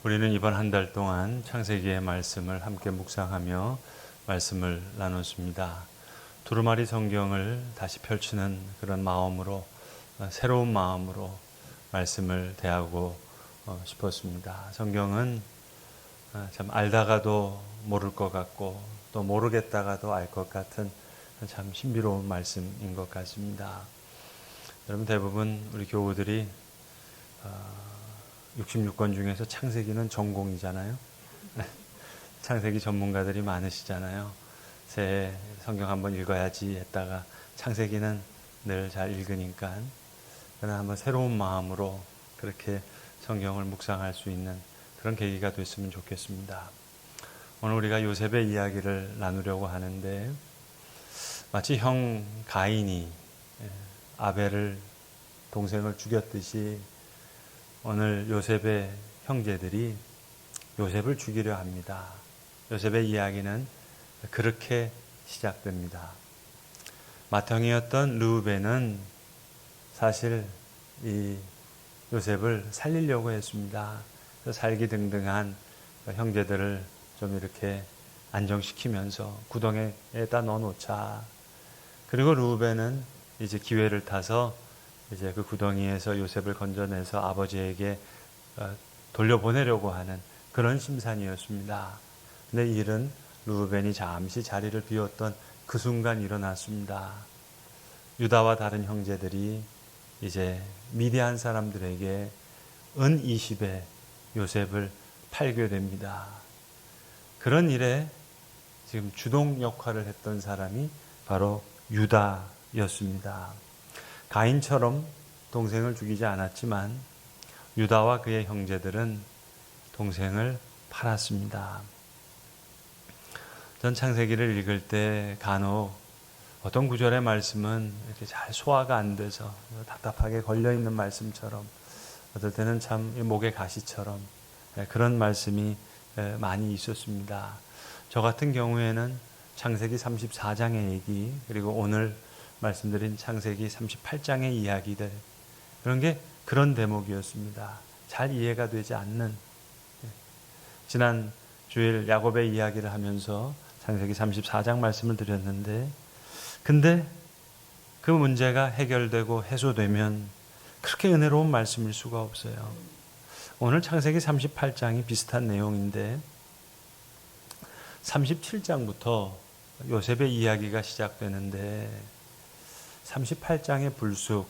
우리는 이번 한 달 동안 창세기의 말씀을 함께 묵상하며 말씀을 나눴습니다. 두루마리 성경을 다시 펼치는 그런 마음으로, 새로운 마음으로 말씀을 대하고 싶었습니다. 성경은 참 알다가도 모를 것 같고 또 모르겠다가도 알 것 같은 참 신비로운 말씀인 것 같습니다. 여러분, 대부분 우리 교우들이 66권 중에서 창세기는 전공이잖아요. 창세기 전문가들이 많으시잖아요. 새해 성경 한번 읽어야지 했다가 창세기는 늘 잘 읽으니까 그러나 한번 새로운 마음으로 그렇게 성경을 묵상할 수 있는 그런 계기가 됐으면 좋겠습니다. 오늘 우리가 요셉의 이야기를 나누려고 하는데, 마치 형 가인이 아벨을, 동생을 죽였듯이 오늘 요셉의 형제들이 요셉을 죽이려 합니다. 요셉의 이야기는 그렇게 시작됩니다. 맏형이었던 르우벤은 사실 이 요셉을 살리려고 했습니다. 살기등등한 형제들을 좀 이렇게 안정시키면서 구덩이에다 넣어놓자. 그리고 르우벤은 이제 기회를 타서 이제 그 구덩이에서 요셉을 건져내서 아버지에게 돌려보내려고 하는 그런 심산이었습니다. 근데 이 일은 르우벤이 잠시 자리를 비웠던 그 순간 일어났습니다. 유다와 다른 형제들이 이제 미디안 사람들에게 은 20에 요셉을 팔게 됩니다. 그런 일에 지금 주동 역할을 했던 사람이 바로 유다였습니다. 가인처럼 동생을 죽이지 않았지만 유다와 그의 형제들은 동생을 팔았습니다. 전 창세기를 읽을 때 간혹 어떤 구절의 말씀은 이렇게 잘 소화가 안 돼서 답답하게 걸려있는 말씀처럼, 어떨 때는 참 목의 가시처럼 그런 말씀이 많이 있었습니다. 저 같은 경우에는 창세기 34장의 얘기, 그리고 오늘 말씀드린 창세기 38장의 이야기들, 그런 게 그런 대목이었습니다. 잘 이해가 되지 않는, 지난 주일 야곱의 이야기를 하면서 창세기 34장 말씀을 드렸는데, 근데 그 문제가 해결되고 해소되면 그렇게 은혜로운 말씀일 수가 없어요. 오늘 창세기 38장이 비슷한 내용인데 37장부터 요셉의 이야기가 시작되는데 38장의 불쑥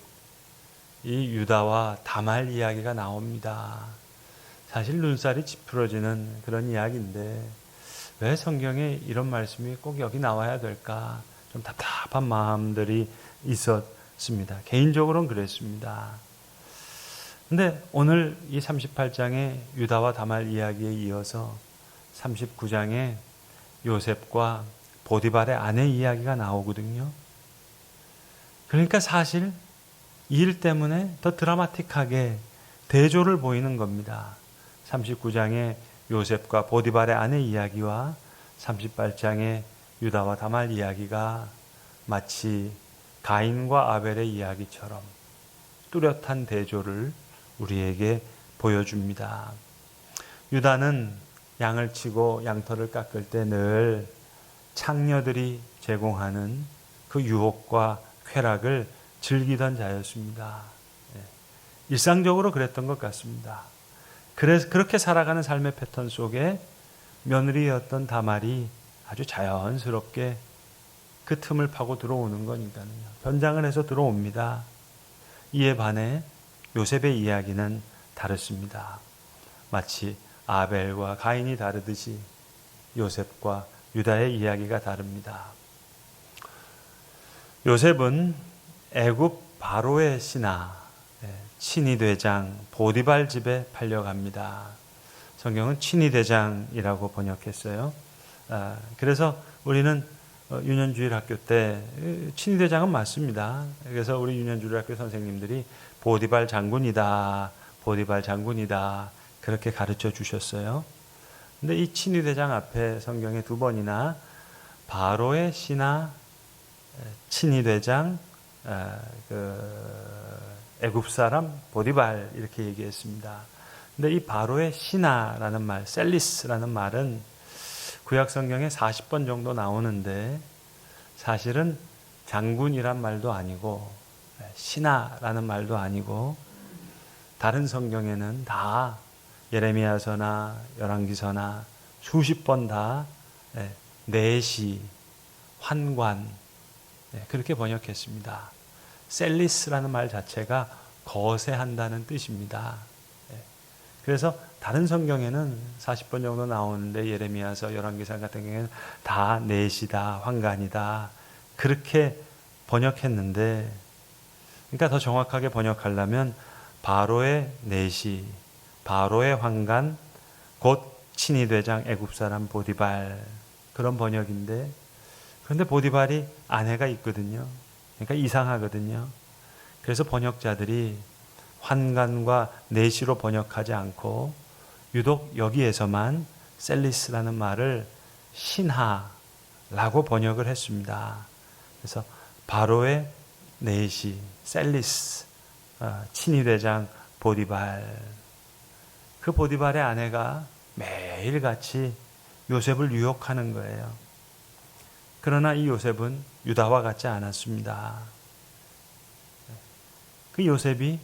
이 유다와 다말 이야기가 나옵니다. 사실 눈살이 찌푸러지는 그런 이야기인데 왜 성경에 이런 말씀이 꼭 여기 나와야 될까? 좀 답답한 마음들이 있었습니다. 개인적으로는 그랬습니다. 근데 오늘 이 38장의 유다와 다말 이야기에 이어서 39장에 요셉과 보디발의 아내 이야기가 나오거든요. 그러니까 사실 이 일 때문에 더 드라마틱하게 대조를 보이는 겁니다. 39장의 요셉과 보디발의 아내 이야기와 38장의 유다와 다말 이야기가 마치 가인과 아벨의 이야기처럼 뚜렷한 대조를 우리에게 보여줍니다. 유다는 양을 치고 양털을 깎을 때 늘 창녀들이 제공하는 그 유혹과 쾌락을 즐기던 자였습니다. 일상적으로 그랬던 것 같습니다. 그래서 그렇게 살아가는 삶의 패턴 속에 며느리였던 다말이 아주 자연스럽게 그 틈을 파고 들어오는 거니까요. 변장을 해서 들어옵니다. 이에 반해 요셉의 이야기는 다릅니다. 마치 아벨과 가인이 다르듯이 요셉과 유다의 이야기가 다릅니다. 요셉은 애굽 바로의 신하, 친위대장 보디발 집에 팔려갑니다. 성경은 친위대장이라고 번역했어요. 그래서 우리는 유년주일 학교 때 친위대장은 맞습니다. 그래서 우리 유년주일 학교 선생님들이 보디발 장군이다, 보디발 장군이다 그렇게 가르쳐 주셨어요. 근데 이 친위대장 앞에 성경에 2번이나 바로의 신하, 친위대장, 애굽 사람 보디발 이렇게 얘기했습니다. 근데 이 바로의 신하라는 말, 셀리스라는 말은 구약 성경에 40번 정도 나오는데 사실은 장군이란 말도 아니고 신하라는 말도 아니고 다른 성경에는 다 예레미야서나 열왕기서나 수십 번 다 내시, 환관 그렇게 번역했습니다. 셀리스라는 말 자체가 거세한다는 뜻입니다. 그래서 다른 성경에는 40번 정도 나오는데 예레미야서, 열왕기서 같은 경우에는 다 내시다, 환관이다 그렇게 번역했는데, 그러니까 더 정확하게 번역하려면 바로의 내시, 바로의 환관, 곧 친위대장 애굽 사람 보디발, 그런 번역인데, 그런데 보디발이 아내가 있거든요. 그러니까 이상하거든요. 그래서 번역자들이 환관과 내시로 번역하지 않고 유독 여기에서만 셀리스라는 말을 신하라고 번역을 했습니다. 그래서 바로의 내시, 셀리스, 친위대장 보디발, 그 보디발의 아내가 매일같이 요셉을 유혹하는 거예요. 그러나 이 요셉은 유다와 같지 않았습니다. 그 요셉이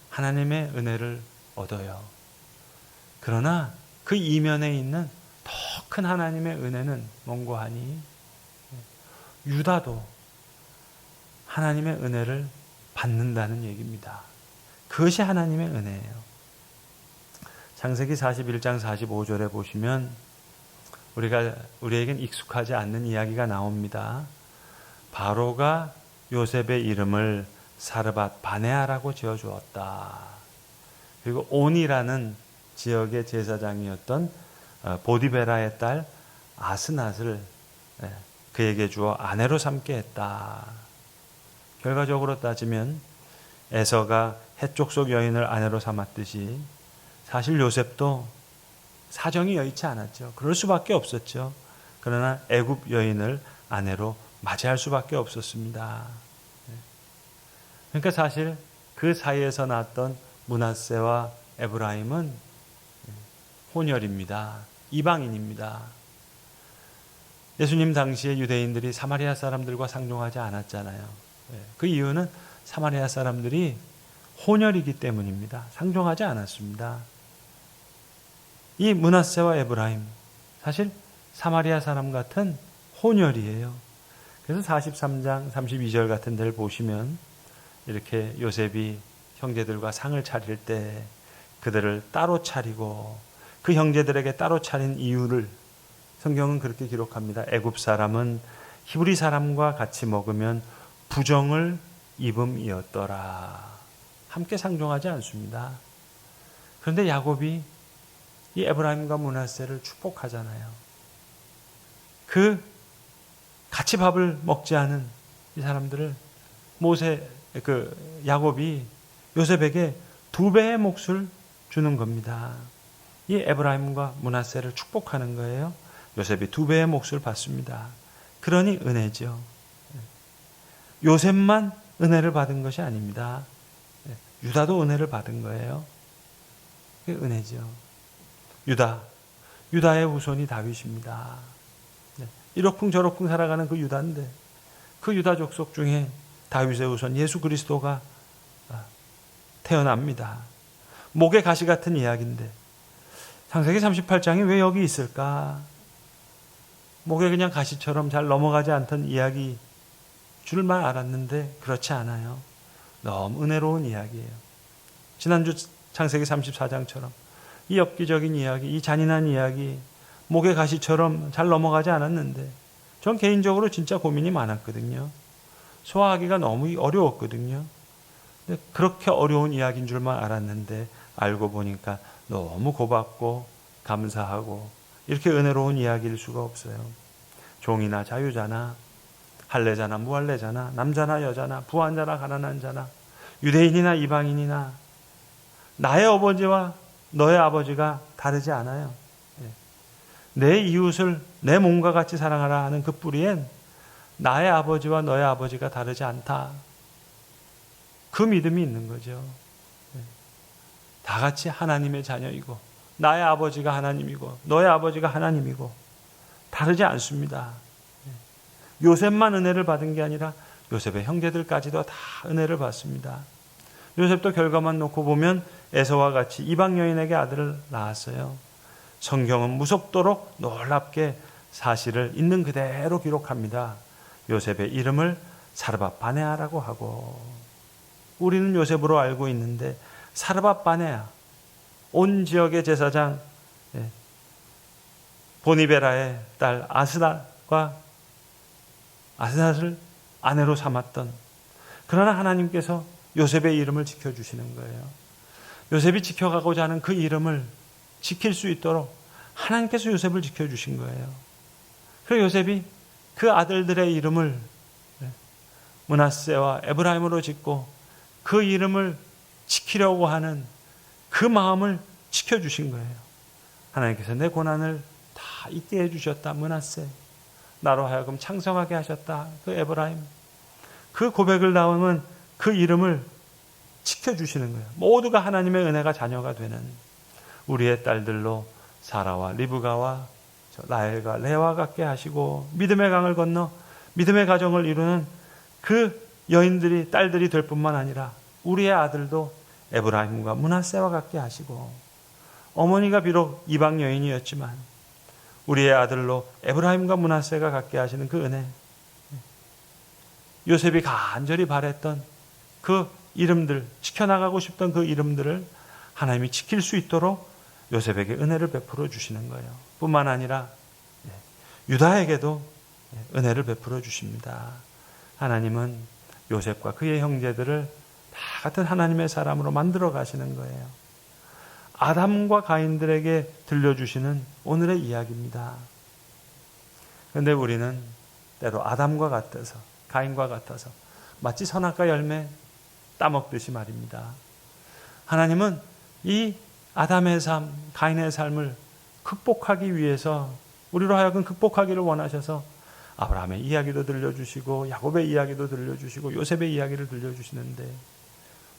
하나님의 은혜를 얻어요. 그러나 그 이면에 있는 더 큰 하나님의 은혜는 뭔고 하니 유다도 하나님의 은혜를 받는다는 얘기입니다. 그것이 하나님의 은혜예요. 창세기 41장 45절에 보시면 우리에겐 익숙하지 않는 이야기가 나옵니다. 바로가 요셉의 이름을 사르밧 바네아라고 지어주었다. 그리고 온이라는 지역의 제사장이었던 보디베라의 딸 아스낫을 그에게 주어 아내로 삼게 했다. 결과적으로 따지면 에서가 해쪽 속 여인을 아내로 삼았듯이 사실 요셉도 사정이 여의치 않았죠. 그럴 수밖에 없었죠. 그러나 애굽 여인을 아내로 맞이할 수밖에 없었습니다. 그러니까 사실 그 사이에서 낳았던 므낫세와 에브라임은 혼혈입니다. 이방인입니다. 예수님 당시에 유대인들이 사마리아 사람들과 상종하지 않았잖아요. 그 이유는 사마리아 사람들이 혼혈이기 때문입니다. 상종하지 않았습니다. 이 므낫세와 에브라임, 사실 사마리아 사람 같은 혼혈이에요. 그래서 43장 32절 같은 데를 보시면 이렇게 요셉이 형제들과 상을 차릴 때 그들을 따로 차리고 그 형제들에게 따로 차린 이유를 성경은 그렇게 기록합니다. 애굽 사람은 히브리 사람과 같이 먹으면 부정을 입음이었더라. 함께 상종하지 않습니다. 그런데 야곱이 이 에브라임과 므낫세를 축복하잖아요. 그 같이 밥을 먹지 않은 이 사람들을 야곱이 요셉에게 2배의 몫을 주는 겁니다. 이 에브라임과 므낫세를 축복하는 거예요. 요셉이 2배의 몫을 받습니다. 그러니 은혜죠. 요셉만 은혜를 받은 것이 아닙니다. 유다도 은혜를 받은 거예요. 그게 은혜죠. 유다의 후손이 다윗입니다. 이러쿵저러쿵 살아가는 그 유다인데 그 유다 족속 중에 다윗의 후손 예수 그리스도가 태어납니다. 목의 가시 같은 이야기인데 창세기 38장이 왜 여기 있을까? 목에 그냥 가시처럼 잘 넘어가지 않던 이야기 줄만 알았는데 그렇지 않아요. 너무 은혜로운 이야기예요. 지난주 창세기 34장처럼 이 엽기적인 이야기, 이 잔인한 이야기, 목의 가시처럼 잘 넘어가지 않았는데 전 개인적으로 진짜 고민이 많았거든요. 소화하기가 너무 어려웠거든요. 그렇게 어려운 이야기인 줄만 알았는데 알고 보니까 너무 고맙고 감사하고 이렇게 은혜로운 이야기일 수가 없어요. 종이나 자유자나 할례자나 무할례자나 남자나 여자나 부한자나 가난한 자나 유대인이나 이방인이나 나의 아버지와 너의 아버지가 다르지 않아요. 내 이웃을 내 몸과 같이 사랑하라 하는 그 뿌리엔 나의 아버지와 너의 아버지가 다르지 않다. 그 믿음이 있는 거죠. 다 같이 하나님의 자녀이고 나의 아버지가 하나님이고 너의 아버지가 하나님이고 다르지 않습니다. 요셉만 은혜를 받은 게 아니라 요셉의 형제들까지도 다 은혜를 받습니다. 요셉도 결과만 놓고 보면 에서와 같이 이방 여인에게 아들을 낳았어요. 성경은 무섭도록 놀랍게 사실을 있는 그대로 기록합니다. 요셉의 이름을 사르밧 바네아라고 하고, 우리는 요셉으로 알고 있는데 사르밧 바네아, 온 지역의 제사장 보니베라의 딸 아스낫과 아스낫을 아내로 삼았던, 그러나 하나님께서 요셉의 이름을 지켜주시는 거예요. 요셉이 지켜가고자 하는 그 이름을 지킬 수 있도록 하나님께서 요셉을 지켜주신 거예요. 그래서 요셉이 그 아들들의 이름을 므낫세와 에브라임으로 짓고 그 이름을 지키려고 하는 그 마음을 지켜주신 거예요. 하나님께서 내 고난을 다 잊게 해주셨다 므낫세, 나로 하여금 창성하게 하셨다 그 에브라임, 그 고백을 나오면 그 이름을 지켜주시는 거예요. 모두가 하나님의 은혜가 자녀가 되는 우리의 딸들로 사라와 리브가와 라헬과 레아와 같게 하시고, 믿음의 강을 건너 믿음의 가정을 이루는 그 여인들이 딸들이 될 뿐만 아니라 우리의 아들도 에브라임과 므낫세와 같게 하시고, 어머니가 비록 이방 여인이었지만 우리의 아들로 에브라임과 므낫세가 같게 하시는 그 은혜, 요셉이 간절히 바랬던 그 이름들, 지켜나가고 싶던 그 이름들을 하나님이 지킬 수 있도록 요셉에게 은혜를 베풀어 주시는 거예요. 뿐만 아니라 유다에게도 은혜를 베풀어 주십니다. 하나님은 요셉과 그의 형제들을 다 같은 하나님의 사람으로 만들어 가시는 거예요. 아담과 가인들에게 들려주시는 오늘의 이야기입니다. 그런데 우리는 때로 아담과 같아서, 가인과 같아서 마치 선악과 열매 따먹듯이 말입니다. 하나님은 이 아담의 삶, 가인의 삶을 극복하기 위해서, 우리로 하여금 극복하기를 원하셔서 아브라함의 이야기도 들려주시고 야곱의 이야기도 들려주시고 요셉의 이야기를 들려주시는데,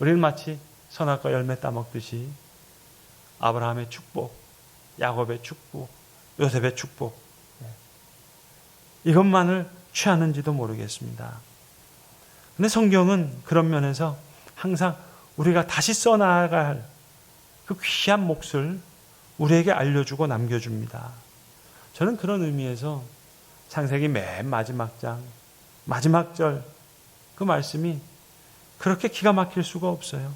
우리는 마치 선악과 열매 따먹듯이 아브라함의 축복, 야곱의 축복, 요셉의 축복, 이것만을 취하는지도 모르겠습니다. 근데 성경은 그런 면에서 항상 우리가 다시 써나가야 할 그 귀한 몫을 우리에게 알려주고 남겨줍니다. 저는 그런 의미에서 창세기 맨 마지막 장, 마지막 절 그 말씀이 그렇게 기가 막힐 수가 없어요.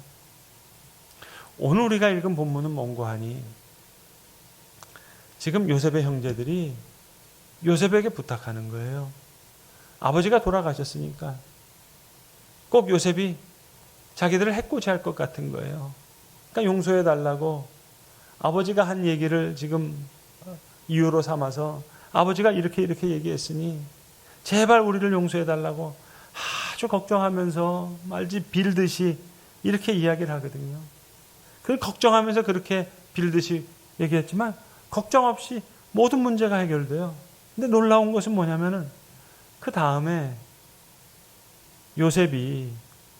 오늘 우리가 읽은 본문은 뭔고 하니, 지금 요셉의 형제들이 요셉에게 부탁하는 거예요. 아버지가 돌아가셨으니까 꼭 요셉이 자기들을 해코지할 것 같은 거예요. 그러니까 용서해 달라고 아버지가 한 얘기를 지금 이유로 삼아서, 아버지가 이렇게 얘기했으니 제발 우리를 용서해 달라고 아주 걱정하면서 말지 빌듯이 이렇게 이야기를 하거든요. 그 걱정하면서 그렇게 빌듯이 얘기했지만 걱정 없이 모든 문제가 해결돼요. 근데 놀라운 것은 뭐냐면은 그 다음에 요셉이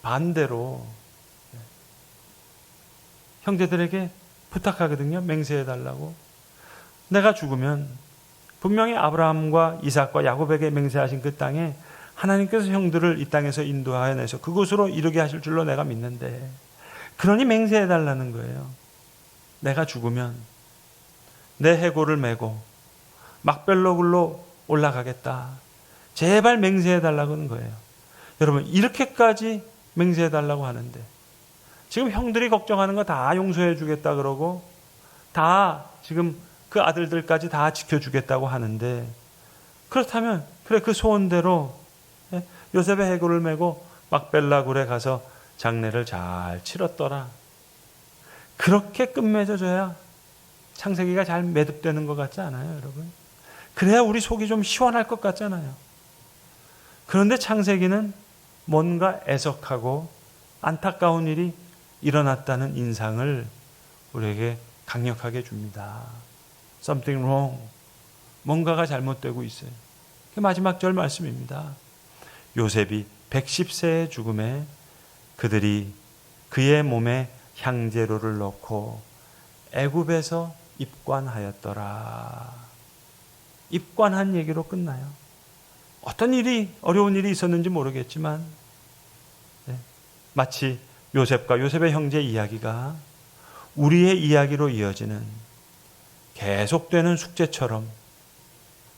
반대로 형제들에게 부탁하거든요. 맹세해달라고. 내가 죽으면 분명히 아브라함과 이삭과 야곱에게 맹세하신 그 땅에 하나님께서 형들을 이 땅에서 인도하여내서 그곳으로 이르게 하실 줄로 내가 믿는데, 그러니 맹세해달라는 거예요. 내가 죽으면 내 해골을 메고 막벨로굴로 올라가겠다. 제발 맹세해달라고 하는 거예요. 여러분, 이렇게까지 맹세해달라고 하는데 지금 형들이 걱정하는 거 다 용서해 주겠다 그러고 다 지금 그 아들들까지 다 지켜주겠다고 하는데, 그렇다면 그래, 그 소원대로 요셉의 해골을 메고 막벨라굴에 가서 장례를 잘 치렀더라. 그렇게 끝맺어줘야 창세기가 잘 매듭되는 것 같지 않아요, 여러분? 그래야 우리 속이 좀 시원할 것 같잖아요. 그런데 창세기는 뭔가 애석하고 안타까운 일이 일어났다는 인상을 우리에게 강력하게 줍니다. Something wrong. 뭔가가 잘못되고 있어요. 그 마지막 절 말씀입니다. 요셉이 110세의 죽음에 그들이 그의 몸에 향재료를 넣고 애굽에서 입관하였더라. 입관한 얘기로 끝나요. 어떤 일이 어려운 일이 있었는지 모르겠지만 마치 요셉과 요셉의 형제 이야기가 우리의 이야기로 이어지는 계속되는 숙제처럼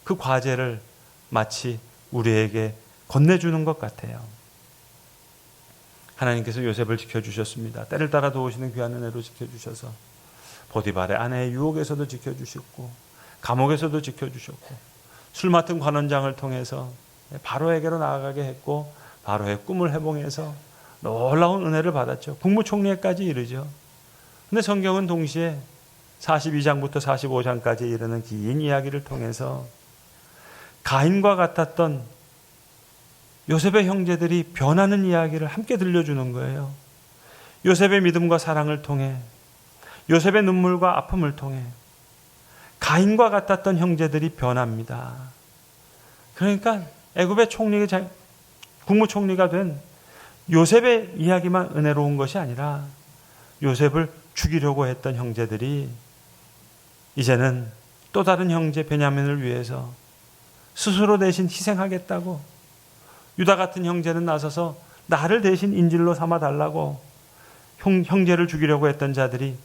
그 과제를 마치 우리에게 건네주는 것 같아요. 하나님께서 요셉을 지켜주셨습니다. 때를 따라 도우시는 귀한 은혜로 지켜주셔서 보디발의 아내의 유혹에서도 지켜주셨고 감옥에서도 지켜주셨고 술 맡은 관원장을 통해서 바로에게로 나아가게 했고 바로의 꿈을 해봉해서 놀라운 은혜를 받았죠. 국무총리에까지 이르죠. 근데 성경은 동시에 42장부터 45장까지 이르는 긴 이야기를 통해서 가인과 같았던 요셉의 형제들이 변하는 이야기를 함께 들려주는 거예요. 요셉의 믿음과 사랑을 통해, 요셉의 눈물과 아픔을 통해 가인과 같았던 형제들이 변합니다. 그러니까 애굽의 국무총리가 된 요셉의 이야기만 은혜로운 것이 아니라 요셉을 죽이려고 했던 형제들이 이제는 또 다른 형제 베냐민을 위해서 스스로 대신 희생하겠다고, 유다 같은 형제는 나서서 나를 대신 인질로 삼아달라고 형제를 죽이려고 했던 자들이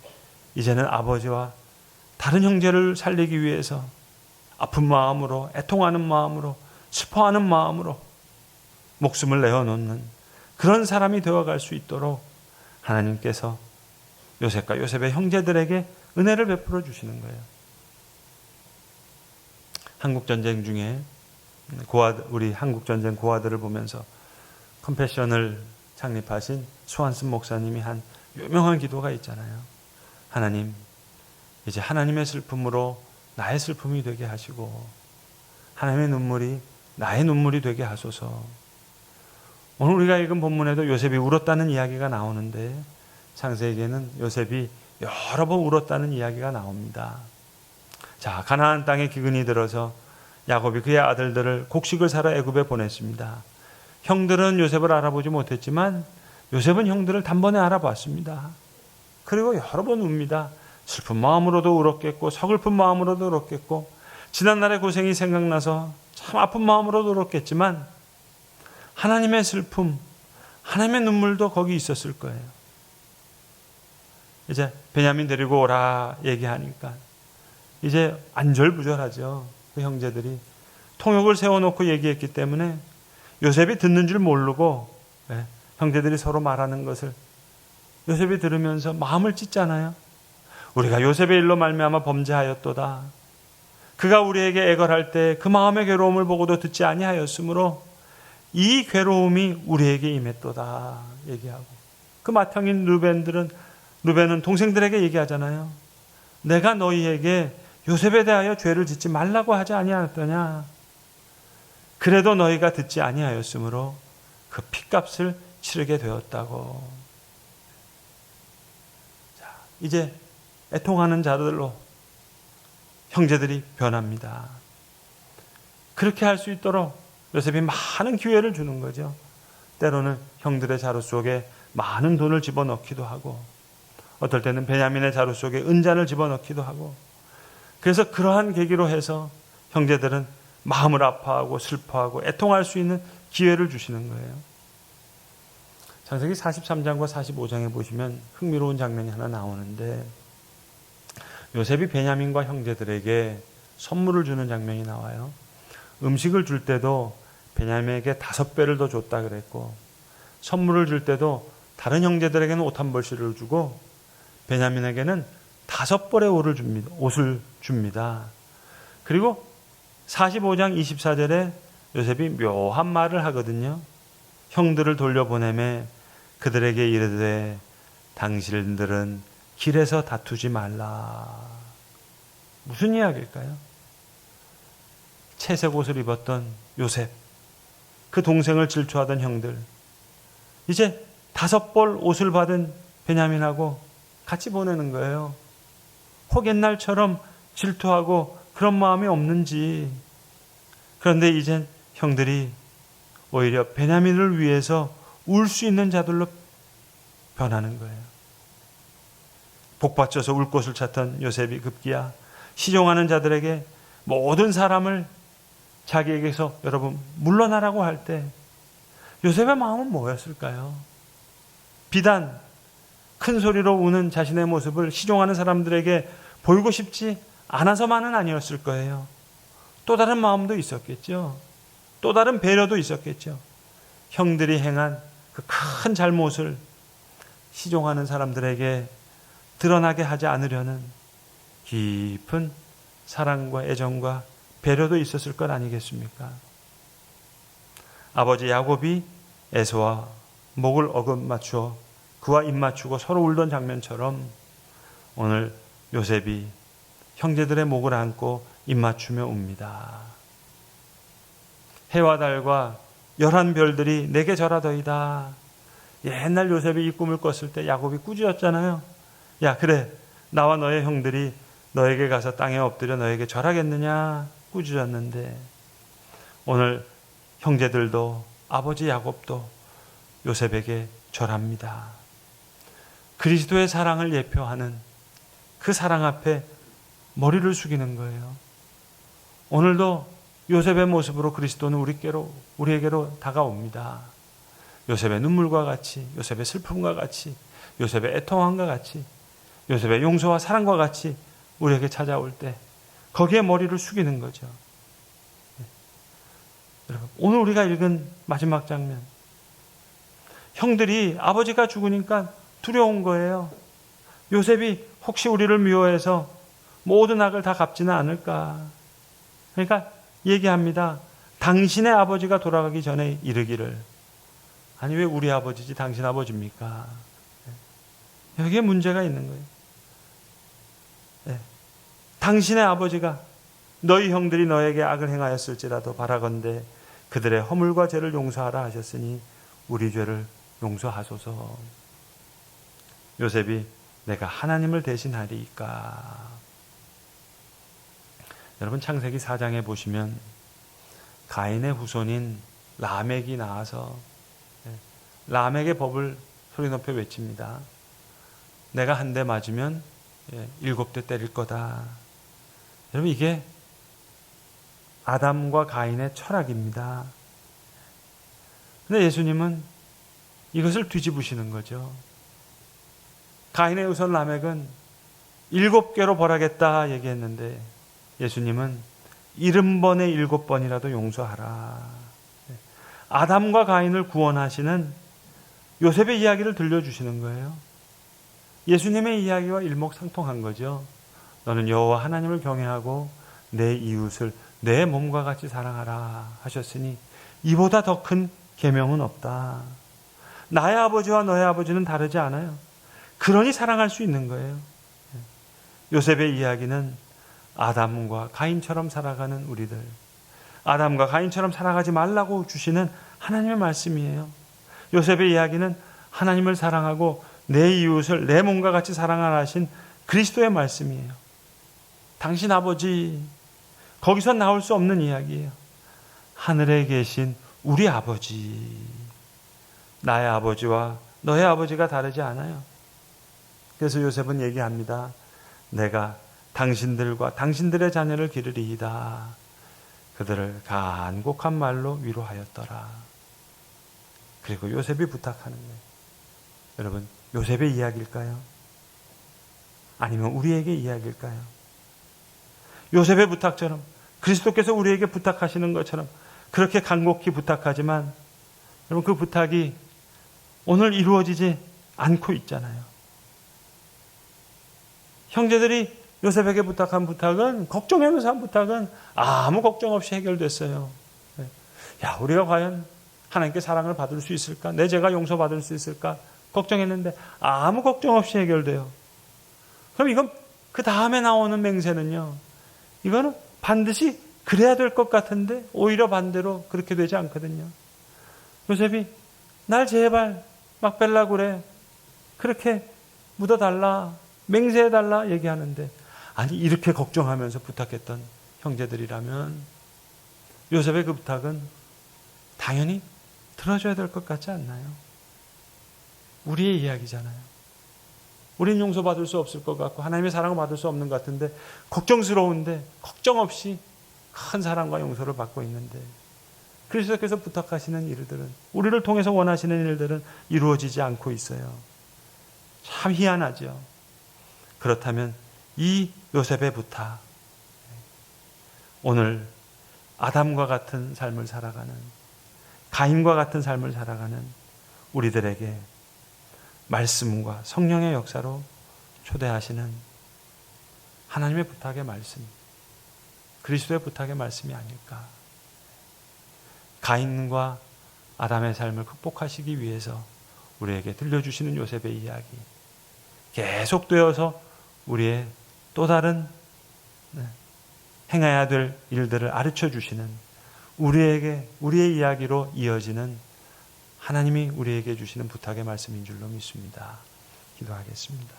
이제는 아버지와 다른 형제를 살리기 위해서 아픈 마음으로, 애통하는 마음으로, 슬퍼하는 마음으로 목숨을 내어놓는 그런 사람이 되어갈 수 있도록 하나님께서 요셉과 요셉의 형제들에게 은혜를 베풀어 주시는 거예요. 한국전쟁 중에 우리 한국전쟁 고아들을 보면서 컴패션을 창립하신 수완슨 목사님이 한 유명한 기도가 있잖아요. 하나님, 이제 하나님의 슬픔으로 나의 슬픔이 되게 하시고 하나님의 눈물이 나의 눈물이 되게 하소서. 오늘 우리가 읽은 본문에도 요셉이 울었다는 이야기가 나오는데 창세기에는 요셉이 여러 번 울었다는 이야기가 나옵니다. 자, 가나안 땅에 기근이 들어서 야곱이 그의 아들들을 곡식을 사러 애굽에 보냈습니다. 형들은 요셉을 알아보지 못했지만 요셉은 형들을 단번에 알아봤습니다. 그리고 여러 번 웁니다. 슬픈 마음으로도 울었겠고 서글픈 마음으로도 울었겠고 지난날의 고생이 생각나서 참 아픈 마음으로도 울었겠지만 하나님의 슬픔, 하나님의 눈물도 거기 있었을 거예요. 이제 베냐민 데리고 오라 얘기하니까 이제 안절부절하죠. 그 형제들이 통역을 세워놓고 얘기했기 때문에 요셉이 듣는 줄 모르고 형제들이 서로 말하는 것을 요셉이 들으면서 마음을 찢잖아요. 우리가 요셉의 일로 말미암아 범죄하였도다. 그가 우리에게 애걸할 때 그 마음의 괴로움을 보고도 듣지 아니하였으므로 이 괴로움이 우리에게 임했도다 얘기하고, 그 맏형인 루벤은 동생들에게 얘기하잖아요. 내가 너희에게 요셉에 대하여 죄를 짓지 말라고 하지 아니하였더냐. 그래도 너희가 듣지 아니하였으므로 그 핏값을 치르게 되었다고. 자, 이제 애통하는 자들로 형제들이 변합니다. 그렇게 할 수 있도록 요셉이 많은 기회를 주는 거죠. 때로는 형들의 자루 속에 많은 돈을 집어넣기도 하고 어떨 때는 베냐민의 자루 속에 은잔을 집어넣기도 하고, 그래서 그러한 계기로 해서 형제들은 마음을 아파하고 슬퍼하고 애통할 수 있는 기회를 주시는 거예요. 창세기 43장과 45장에 보시면 흥미로운 장면이 하나 나오는데 요셉이 베냐민과 형제들에게 선물을 주는 장면이 나와요. 음식을 줄 때도 베냐민에게 5배를 더 줬다 그랬고, 선물을 줄 때도 다른 형제들에게는 옷 한 벌씩을 주고 베냐민에게는 5벌의 옷을 줍니다. 그리고 45장 24절에 요셉이 묘한 말을 하거든요. 형들을 돌려보내매 그들에게 이르되 당신들은 길에서 다투지 말라. 무슨 이야기일까요? 채색 옷을 입었던 요셉, 그 동생을 질투하던 형들, 이제 5벌 옷을 받은 베냐민하고 같이 보내는 거예요. 혹 옛날처럼 질투하고 그런 마음이 없는지. 그런데 이젠 형들이 오히려 베냐민을 위해서 울 수 있는 자들로 변하는 거예요. 복받쳐서 울 곳을 찾던 요셉이 급기야 시종하는 자들에게 모든 사람을 자기에게서 여러분 물러나라고 할 때 요셉의 마음은 뭐였을까요? 비단 큰 소리로 우는 자신의 모습을 시종하는 사람들에게 보이고 싶지 않아서만은 아니었을 거예요. 또 다른 마음도 있었겠죠. 또 다른 배려도 있었겠죠. 형들이 행한 그 큰 잘못을 시종하는 사람들에게 드러나게 하지 않으려는 깊은 사랑과 애정과 배려도 있었을 것 아니겠습니까? 아버지 야곱이 에서와 목을 어긋맞추어 그와 입맞추고 서로 울던 장면처럼 오늘 요셉이 형제들의 목을 안고 입맞추며 웁니다. 해와 달과 열한 별들이 내게 절하더이다. 옛날 요셉이 이 꿈을 꿨을 때 야곱이 꾸짖었잖아요. 야 그래 나와 너의 형들이 너에게 가서 땅에 엎드려 너에게 절하겠느냐 꾸짖었는데 오늘 형제들도 아버지 야곱도 요셉에게 절합니다. 그리스도의 사랑을 예표하는 그 사랑 앞에 머리를 숙이는 거예요. 오늘도 요셉의 모습으로 그리스도는 우리에게로 다가옵니다. 요셉의 눈물과 같이, 요셉의 슬픔과 같이, 요셉의 애통함과 같이, 요셉의 용서와 사랑과 같이 우리에게 찾아올 때 거기에 머리를 숙이는 거죠. 여러분, 오늘 우리가 읽은 마지막 장면, 형들이 아버지가 죽으니까 두려운 거예요. 요셉이 혹시 우리를 미워해서 모든 악을 다 갚지는 않을까. 그러니까 얘기합니다. 당신의 아버지가 돌아가기 전에 이르기를. 아니 왜 우리 아버지지 당신 아버지입니까? 여기에 문제가 있는 거예요. 네. 당신의 아버지가 너희 형들이 너에게 악을 행하였을지라도 바라건대 그들의 허물과 죄를 용서하라 하셨으니 우리 죄를 용서하소서. 요셉이 내가 하나님을 대신하리이까. 여러분 창세기 4장에 보시면 가인의 후손인 라멕이 나와서 라멕의 법을 소리 높여 외칩니다. 내가 한 대 맞으면 7대 때릴 거다. 여러분 이게 아담과 가인의 철학입니다. 근데 예수님은 이것을 뒤집으시는 거죠. 가인의 후손 라멕은 7개로 벌하겠다 얘기했는데 예수님은 70번에 7번이라도 용서하라. 아담과 가인을 구원하시는 요셉의 이야기를 들려주시는 거예요. 예수님의 이야기와 일목상통한 거죠. 너는 여호와 하나님을 경외하고 내 이웃을 내 몸과 같이 사랑하라 하셨으니 이보다 더 큰 계명은 없다. 나의 아버지와 너의 아버지는 다르지 않아요. 그러니 사랑할 수 있는 거예요. 요셉의 이야기는 아담과 가인처럼 살아가는 우리들, 아담과 가인처럼 살아가지 말라고 주시는 하나님의 말씀이에요. 요셉의 이야기는 하나님을 사랑하고 내 이웃을 내 몸과 같이 사랑하라 하신 그리스도의 말씀이에요. 당신 아버지, 거기서 나올 수 없는 이야기예요. 하늘에 계신 우리 아버지, 나의 아버지와 너의 아버지가 다르지 않아요. 그래서 요셉은 얘기합니다. 내가 당신들과 당신들의 자녀를 기르리이다. 그들을 간곡한 말로 위로하였더라. 그리고 요셉이 부탁하는 거예요. 여러분, 요셉의 이야기일까요? 아니면 우리에게 이야기일까요? 요셉의 부탁처럼 그리스도께서 우리에게 부탁하시는 것처럼 그렇게 간곡히 부탁하지만 여러분 그 부탁이 오늘 이루어지지 않고 있잖아요. 형제들이 요셉에게 부탁한 부탁은, 걱정하면서 한 부탁은 아무 걱정 없이 해결됐어요. 야, 우리가 과연 하나님께 사랑을 받을 수 있을까? 내 죄가 용서받을 수 있을까? 걱정했는데 아무 걱정 없이 해결돼요. 그럼 이건 그 다음에 나오는 맹세는요, 이거는 반드시 그래야 될 것 같은데 오히려 반대로 그렇게 되지 않거든요. 요셉이 날 제발 막벨라 굴에 그렇게 묻어달라, 맹세해달라 얘기하는데, 아니 이렇게 걱정하면서 부탁했던 형제들이라면 요셉의 그 부탁은 당연히 들어줘야 될 것 같지 않나요? 우리의 이야기잖아요. 우린 용서받을 수 없을 것 같고 하나님의 사랑을 받을 수 없는 것 같은데 걱정스러운데 걱정 없이 큰 사랑과 용서를 받고 있는데 그리스도께서 부탁하시는 일들은 우리를 통해서 원하시는 일들은 이루어지지 않고 있어요. 참 희한하죠. 그렇다면 이 요셉의 부탁, 오늘 아담과 같은 삶을 살아가는 가인과 같은 삶을 살아가는 우리들에게 말씀과 성령의 역사로 초대하시는 하나님의 부탁의 말씀, 그리스도의 부탁의 말씀이 아닐까. 가인과 아담의 삶을 극복하시기 위해서 우리에게 들려주시는 요셉의 이야기, 계속되어서 우리의 또 다른 행해야 될 일들을 가르쳐 주시는 우리의 이야기로 이어지는 하나님이 우리에게 주시는 부탁의 말씀인 줄로 믿습니다. 기도하겠습니다.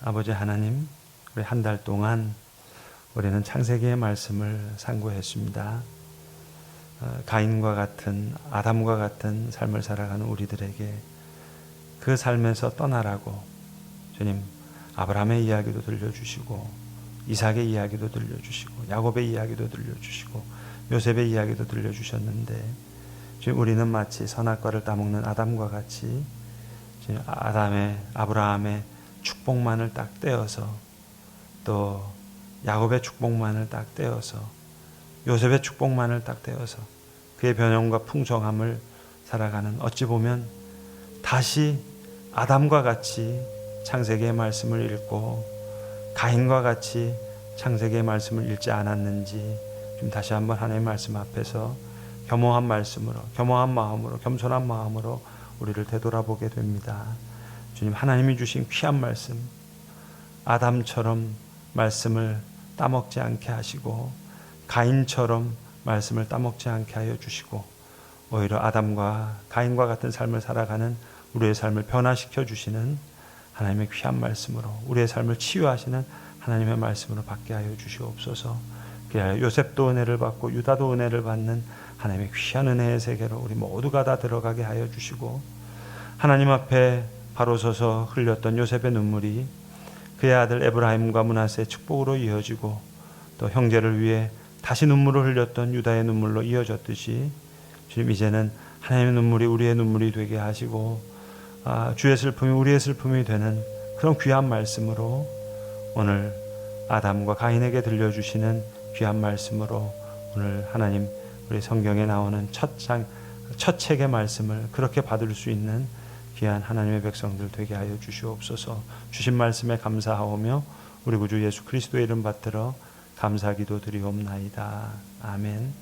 아버지 하나님, 우리 한 달 동안 우리는 창세기의 말씀을 상고했습니다. 가인과 같은 아담과 같은 삶을 살아가는 우리들에게 그 삶에서 떠나라고 주님 아브라함의 이야기도 들려주시고 이삭의 이야기도 들려주시고 야곱의 이야기도 들려주시고 요셉의 이야기도 들려주셨는데 지금 우리는 마치 선악과를 따먹는 아담과 같이 아브라함의 축복만을 딱 떼어서 또 야곱의 축복만을 딱 떼어서 요셉의 축복만을 딱 떼어서 그의 변형과 풍성함을 살아가는 어찌 보면 다시 아담과 같이 창세기의 말씀을 읽고 가인과 같이 창세기의 말씀을 읽지 않았는지 좀 다시 한번 하나님의 말씀 앞에서 겸허한 말씀으로 겸허한 마음으로 겸손한 마음으로 우리를 되돌아보게 됩니다. 주님 하나님이 주신 귀한 말씀 아담처럼 말씀을 따먹지 않게 하시고 가인처럼 말씀을 따먹지 않게 하여 주시고 오히려 아담과 가인과 같은 삶을 살아가는 우리의 삶을 변화시켜 주시는 하나님의 귀한 말씀으로 우리의 삶을 치유하시는 하나님의 말씀으로 받게 하여 주시옵소서. 요셉도 은혜를 받고 유다도 은혜를 받는 하나님의 귀한 은혜의 세계로 우리 모두가 다 들어가게 하여 주시고 하나님 앞에 바로 서서 흘렸던 요셉의 눈물이 그의 아들 에브라임과 므낫세의 축복으로 이어지고 또 형제를 위해 다시 눈물을 흘렸던 유다의 눈물로 이어졌듯이 주님 이제는 하나님의 눈물이 우리의 눈물이 되게 하시고 주의 슬픔이 우리의 슬픔이 되는 그런 귀한 말씀으로 오늘 아담과 가인에게 들려주시는 귀한 말씀으로 오늘 하나님 우리 성경에 나오는 첫 책의 말씀을 그렇게 받을 수 있는 귀한 하나님의 백성들 되게 하여 주시옵소서. 주신 말씀에 감사하오며 우리 구주 예수 그리스도의 이름 받들어 감사기도 드리옵나이다. 아멘.